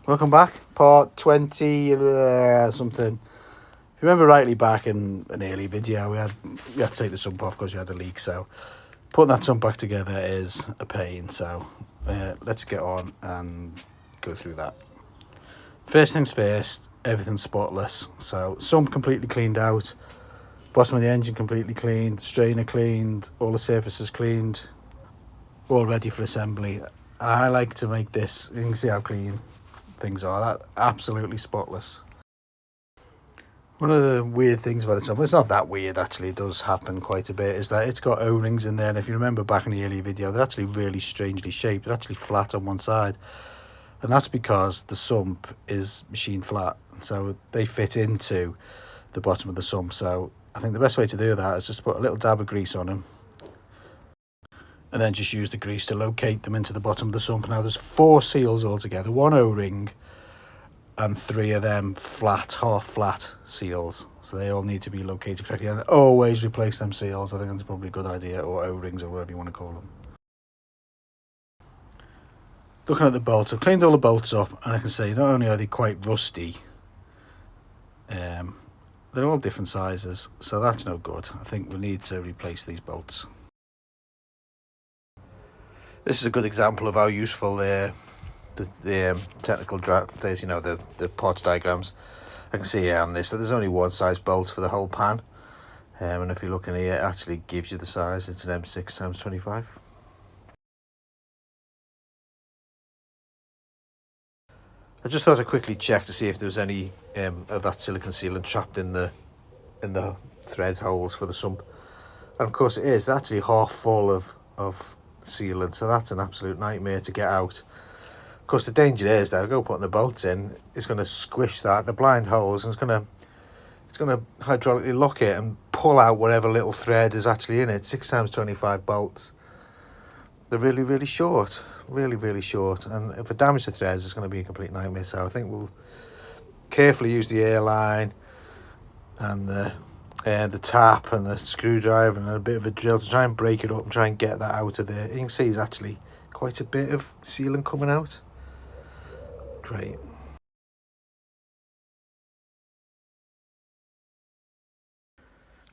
Welcome back, part 20 something. If you remember rightly, back in an early video, we had to take the sump off because we had a leak. So putting that sump back together is a pain. So let's get on and go through that. First things first, everything's spotless. So sump completely cleaned out, bottom of the engine completely cleaned, strainer cleaned, all the surfaces cleaned, all ready for assembly. And I like to make this, you can see how clean things are, that absolutely spotless. One of the weird things about the Sump, it's not that weird actually, it does happen quite a bit, is that it's got O-rings in there, and if you remember back in the earlier video, they're actually really strangely shaped. They're actually flat on one side, and that's because the sump is machine flat, so they fit into the bottom of the sump. So I think the best way to do that is just put a little dab of grease on them, and then just use the grease to locate them into the bottom of the sump. Now there's 4 seals altogether, 1 O-ring and 3 of them flat, half flat seals, so they all need to be located correctly, and always replace them seals. I think that's probably a good idea, or O-rings, or whatever you want to call them. Looking at the bolts, I've cleaned all the bolts up, and I can see not only are they quite rusty, they're all different sizes, so that's no good. I think we need to replace these bolts. This is a good example of how useful the technical draft is, you know, the parts diagrams. I can see here on this that there's only one size bolt for the whole pan, and if you look in here, it actually gives you the size. It's an M6x25. I just thought I'd quickly check to see if there was any of that silicone sealant trapped in the thread holes for the sump, and of course it is. It's actually half full of sealant, so that's an absolute nightmare to get out. Of course, the danger is that go putting the bolts in, it's going to squish the blind holes, and it's going to hydraulically lock it and pull out whatever little thread is actually in it. 6x25 bolts. They're really, really short, really short, and if I damage the threads, it's going to be a complete nightmare. So I think we'll carefully use the airline and the tap and the screwdriver and a bit of a drill to try and break it up and try and get that out of there. You can see there's actually quite a bit of sealant coming out. Great.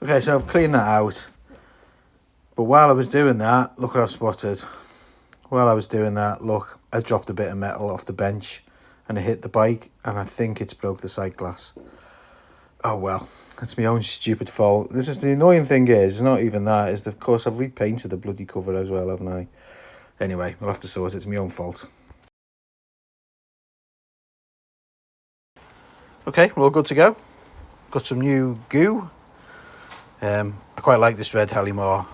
Okay, so I've cleaned that out, but while I was doing that, look what I've spotted. While I was doing that, look, I dropped a bit of metal off the bench and it hit the bike, and I think it's broke the sight glass. Oh well, it's my own stupid fault. This is the annoying thing is, it's not even that, is of course I've repainted the bloody cover as well, haven't I? Anyway, we'll have to sort it. It's my own fault. Okay, we're all good to go. Got some new goo. I quite like this red Halimar,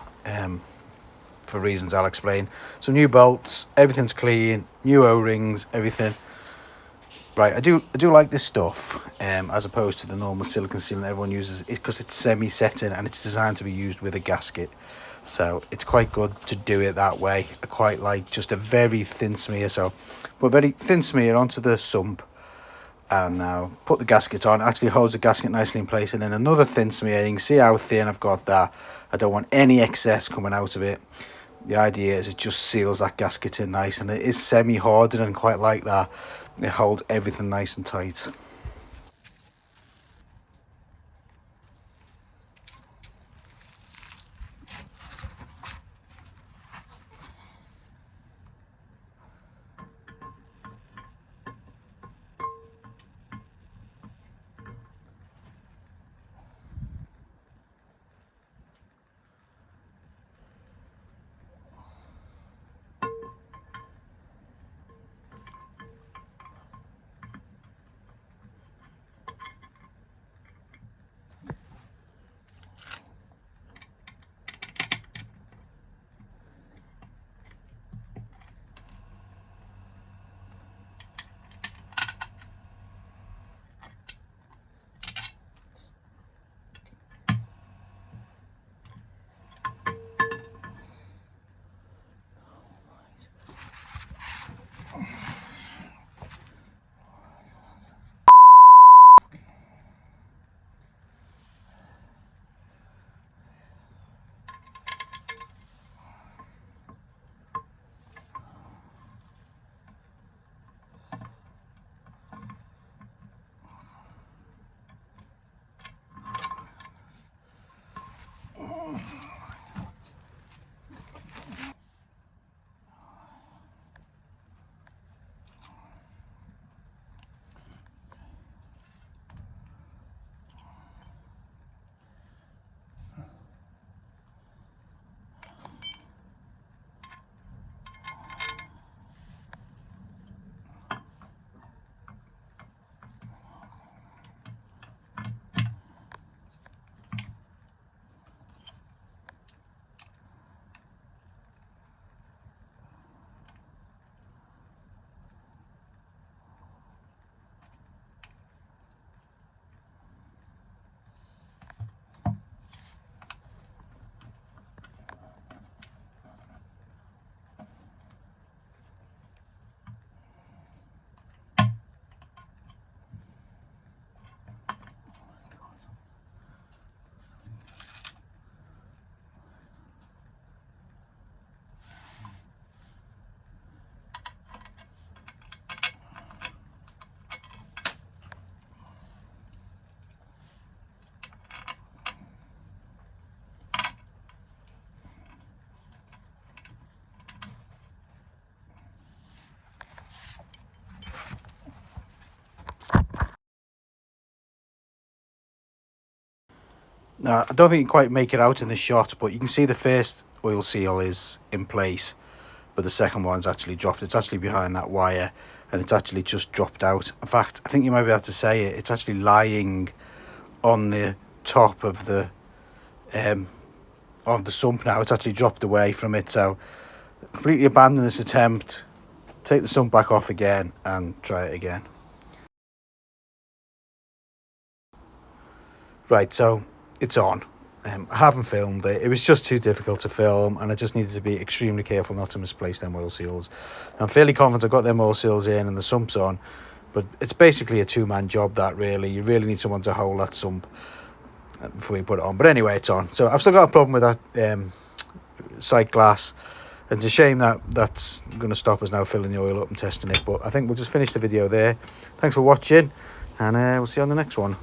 for reasons I'll explain. Some new bolts, everything's clean, new O-rings, everything. Right, I do like this stuff, as opposed to the normal silicone sealant everyone uses, because it's semi-setting and it's designed to be used with a gasket. So it's quite good to do it that way. I quite like just a very thin smear. So put a very thin smear onto the sump, and now put the gasket on. It actually holds the gasket nicely in place, and then another thin smear. You can see how thin I've got that. I don't want any excess coming out of it. The idea is it just seals that gasket in nice, and it is semi-hardened and quite like that. It holds everything nice and tight. Now, I don't think you can quite make it out in the shot, but you can see the first oil seal is in place, but the second one's actually dropped. It's actually behind that wire, and it's actually just dropped out. In fact, I think you might be able to say it. It's actually lying on the top of the sump now. It's actually dropped away from it, so completely abandon this attempt. Take the sump back off again and try it again. Right, so it's on. I haven't filmed it. It was just too difficult to film, and I just needed to be extremely careful not to misplace them oil seals. I'm fairly confident I've got them oil seals in and the sump's on, but it's basically a two-man job, that really. You really need someone to hold that sump before you put it on. But anyway, it's on. So I've still got a problem with that sight glass. It's a shame that that's going to stop us now filling the oil up and testing it, but I think we'll just finish the video there. Thanks for watching, and we'll see you on the next one.